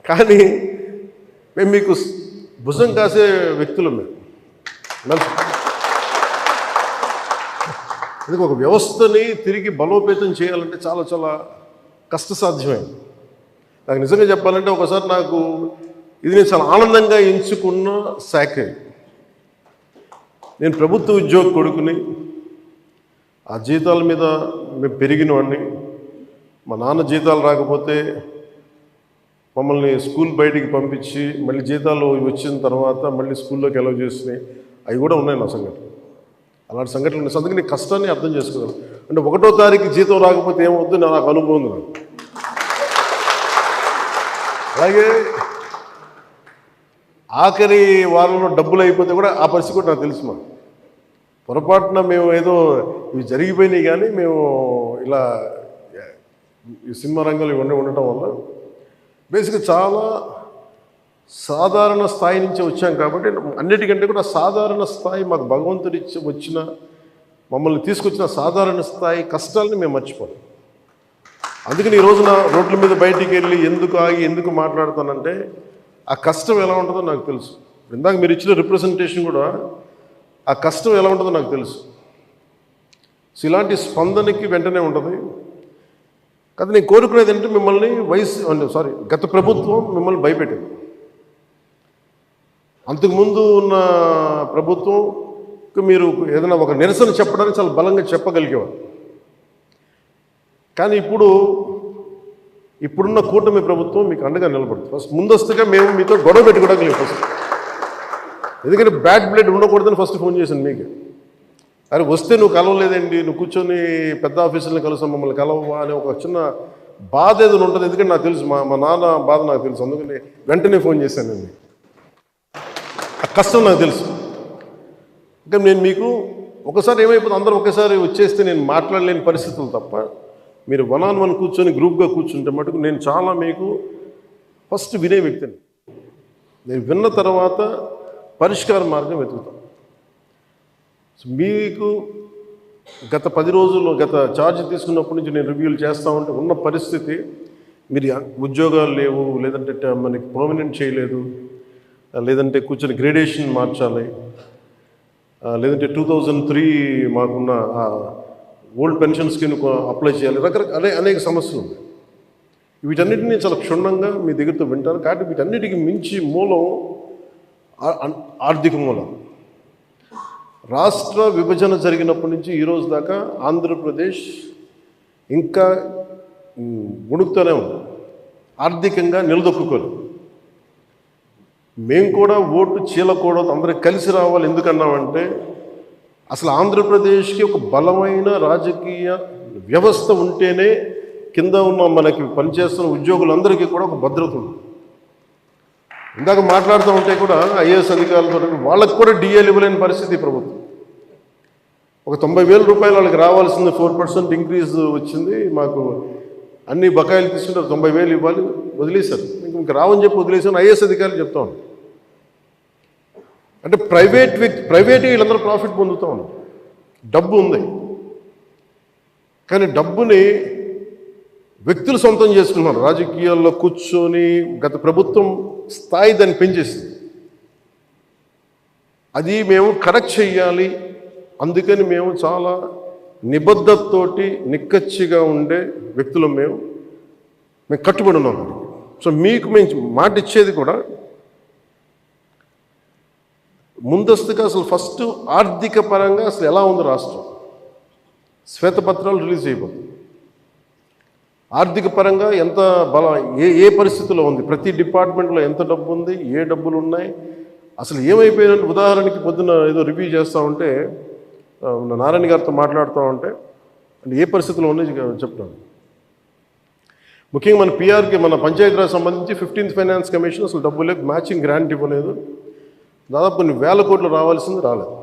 కానీ మేము మీకు భుజం కాసే వ్యక్తులు మేము ఎందుకు ఒక వ్యవస్థని తిరిగి బలోపేతం చేయాలంటే చాలా చాలా కష్టసాధ్యమైంది. నాకు నిజంగా చెప్పాలంటే ఒకసారి నాకు ఇది నేను చాలా ఆనందంగా ఎంచుకున్న శాఖ. నేను ప్రభుత్వ ఉద్యోగ కొడుకుని, ఆ జీతాల మీద మేము పెరిగిన వాడిని. మా నాన్న జీతాలు రాకపోతే మమ్మల్ని స్కూల్ బయటికి పంపించి మళ్ళీ జీతాలు వచ్చిన తర్వాత మళ్ళీ స్కూల్లోకి ఎలవ్ చేసినాయి అవి కూడా ఉన్నాయి నా సంఘటన. అలాంటి సంఘటనలు ఉన్నాయి. అందుకని కష్టాన్ని అర్థం చేసుకోగలను. అంటే 1వ తారీఖు జీతం రాకపోతే ఏమవుద్దు నాకు అనుభవం ఉంది. నాకు అలాగే ఆఖరి వారంలో డబ్బులు అయిపోతే కూడా ఆ పరిస్థితి కూడా నాకు తెలుసు. మాకు పొరపాటున మేము ఏదో ఇవి జరిగిపోయినాయి కానీ మేము ఇలా ఈ సినిమా రంగంలో ఇవన్నీ ఉండటం వల్ల బేసిక్గా చాలా సాధారణ స్థాయి నుంచి వచ్చాం కాబట్టి అన్నిటికంటే కూడా సాధారణ స్థాయి మాకు భగవంతుడి వచ్చిన మమ్మల్ని తీసుకొచ్చిన సాధారణ స్థాయి కష్టాలని మేము మర్చిపోం. అందుకని ఈ రోజున రోడ్ల మీద బయటికి వెళ్ళి ఎందుకు ఆగి ఎందుకు మాట్లాడుతానంటే ఆ కష్టం ఎలా ఉంటుందో నాకు తెలుసు. ఇందాక మీరు ఇచ్చిన రిప్రజెంటేషన్ కూడా ఆ కష్టం ఎలా ఉంటుందో నాకు తెలుసు. సో ఇలాంటి స్పందనకి వెంటనే ఉంటుంది. కదా నేను కోరుకునేది ఏంటంటే మిమ్మల్ని గత ప్రభుత్వం మిమ్మల్ని భయపెట్టింది. అంతకుముందు ఉన్న ప్రభుత్వంకి మీరు ఏదైనా ఒక నిరసన చెప్పడానికి చాలా బలంగా చెప్పగలిగేవారు. కానీ ఇప్పుడున్న కూటమి ప్రభుత్వం మీకు అండగా నిలబడుతుంది. ఫస్ట్ ముందస్తుగా మేము మీతో గొడవ పెట్టుకోవడానికి ఫస్ట్, ఎందుకంటే బ్యాడ్ బ్లడ్ ఉండకూడదని ఫస్ట్ ఫోన్ చేశాను మీకు. అరే వస్తే నువ్వు కలవలేదండి, నువ్వు కూర్చొని పెద్ద ఆఫీసులను కలుస్తాం మమ్మల్ని కలవవా అనే ఒక చిన్న బాధ ఏదైనా ఉంటుంది. ఎందుకంటే నాకు తెలుసు మా నాన్న బాధ నాకు తెలుసు. అందుకని వెంటనే ఫోన్ చేశాను. నేను ఆ కష్టం నాకు తెలుసు. ఇంకా నేను మీకు ఒకసారి ఏమైపోతుంది, అందరూ ఒకేసారి వచ్చేస్తే నేను మాట్లాడలేని పరిస్థితులు తప్ప మీరు 1-on-1 కూర్చొని గ్రూప్గా కూర్చుంటే మటుకు నేను చాలా మీకు ఫస్ట్ వినే వ్యక్తిని. నేను విన్న తర్వాత పరిష్కార మార్గం వెతుకుతాం. మీకు గత 10 రోజుల్లో గత ఛార్జ్ తీసుకున్నప్పటి నుంచి నేను రివ్యూలు చేస్తూ ఉంటే ఉన్న పరిస్థితి, మీరు ఉద్యోగాలు లేవు, లేదంటే మనకి పర్మనెంట్ చేయలేదు, లేదంటే కూర్చొని గ్రేడేషన్ మార్చాలి, లేదంటే 2003 మాకున్న ఓల్డ్ పెన్షన్ స్కీమ్ అప్లై చేయాలి, రకరకాల అనేక సమస్యలు ఉన్నాయి. వీటన్నిటినీ చాలా క్షుణ్ణంగా మీ దగ్గరతో వింటారు. కాబట్టి వీటన్నిటికీ మించి మూలం ఆర్థిక మూలం. రాష్ట్ర విభజన జరిగినప్పటి నుంచి ఈరోజు దాకా ఆంధ్రప్రదేశ్ ఇంకా ఉణుకుతూనే ఉంది, ఆర్థికంగా నిలదొక్కుకోలేదు. మేము కూడా ఓటు చీలకూడదు, అందరూ కలిసి రావాలి. ఎందుకన్నామంటే అసలు ఆంధ్రప్రదేశ్కి ఒక బలమైన రాజకీయ వ్యవస్థ ఉంటేనే కింద ఉన్న మనకి పనిచేస్తున్న ఉద్యోగులందరికీ కూడా ఒక భద్రత ఉంది. ఇందాక మాట్లాడుతూ ఉంటే కూడా ఐఏఎస్ అధికారులతో వాళ్ళకి కూడా డిఏలు ఇవ్వలేని పరిస్థితి ప్రభుత్వం. ఒక 90,000 రూపాయలు వాళ్ళకి రావాల్సింది 4% ఇంక్రీజ్ వచ్చింది. మాకు అన్ని బకాయిలు తీసుకుంటే 90,000 ఇవ్వాలి, వదిలేశారు. ఇంకా రావని చెప్పి వదిలేసాను. ఐఏఎస్ అధికారులు చెప్తా ఉన్నాను. అంటే ప్రైవేట్ వీళ్ళందరూ ప్రాఫిట్ పొందుతూ ఉన్నారు. డబ్బు ఉంది, కానీ డబ్బుని వ్యక్తులు సొంతం చేసుకున్నారు. రాజకీయాల్లో కూర్చొని గత ప్రభుత్వం స్థాయి దాన్ని పెంచేసింది. అది మేము కరెక్ట్ చేయాలి. అందుకని మేము చాలా నిబద్ధతతోటి నిక్కచ్చిగా ఉండే వ్యక్తులు మేము కట్టుబడి ఉన్నాం. సో మీకు మేము మాట ఇచ్చేది కూడా ముందస్తుగా అసలు ఫస్ట్ ఆర్థిక పరంగా అసలు ఎలా ఉంది రాష్ట్రం, శ్వేతపత్రాలు రిలీజ్ చేయబోతుంది. ఆర్థిక పరంగా ఎంత బలం, ఏ పరిస్థితిలో ఉంది, ప్రతి డిపార్ట్మెంట్లో ఎంత డబ్బు ఉంది, ఏ డబ్బులు ఉన్నాయి, అసలు ఏమైపోయినట్టు. ఉదాహరణకి పొద్దున ఏదో రివ్యూ చేస్తూ ఉంటే నారాయణ గారితో మాట్లాడుతూ ఉంటే అంటే ఏ పరిస్థితిలో ఉన్నాయి చెప్తాను. ముఖ్యంగా మన పిఆర్కి, మన పంచాయతీరాజ్ సంబంధించి 15th ఫైనాన్స్ కమిషన్ అసలు డబ్బు లేదు, మ్యాచింగ్ గ్రాంట్ ఇవ్వలేదు. దాదాపు కొన్ని 1,000 కోట్లు రావాల్సింది రాలేదు.